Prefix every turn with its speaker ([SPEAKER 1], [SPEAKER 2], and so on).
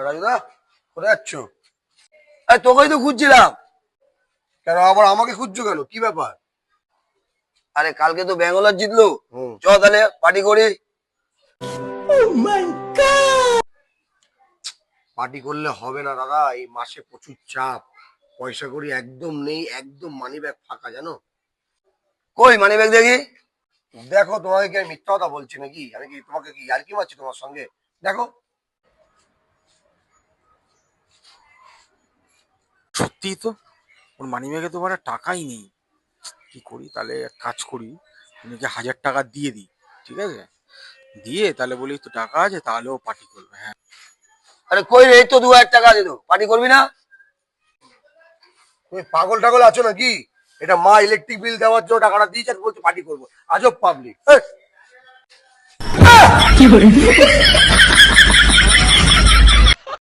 [SPEAKER 1] রাজুদা কোথায় যাচ্ছ? তোকেই তো খুঁজছিলাম। কেন আবার আমাকে খুঁজছো কেন? কি ব্যাপার? আরে কালকে তো ব্যাঙ্গালোর জিতলো, চ তাহলে পার্টি করি। পার্টি করলে হবে না দাদা, এই মাসে প্রচুর চাপ, পয়সা কড়ি একদম নেই, একদম মানি ব্যাগ ফাঁকা জানো। কই মানি ব্যাগ দেখি। দেখো তোমাকে কি আমি মিথ্যা কথা বলছি নাকি? আমি কি তোমাকে কি ইয়ার্কি মারছি তোমার সঙ্গে? দেখো।
[SPEAKER 2] সত্যি তো, ওর মানি ব্যাগে তো মানে টাকাই নেই। কি করি তাহলে, এক কাজ করি, ওনাকে 1000 টাকা দিয়ে দিই, ঠিক আছে? দিয়ে তাহলে বলি তো টাকা আছে, তাহলেও পার্টি করবে। হ্যাঁ,
[SPEAKER 1] আরে কই রে, এই তো 2000 টাকা দিল, পার্টি করবি না? তুমি পাগল টাগল আছো নাকি? এটা মা ইলেকট্রিক বিল দেওয়ার জন্য টাকাটা দিয়েছে আর বলছে পার্টি করবো। আজব পাবলিক।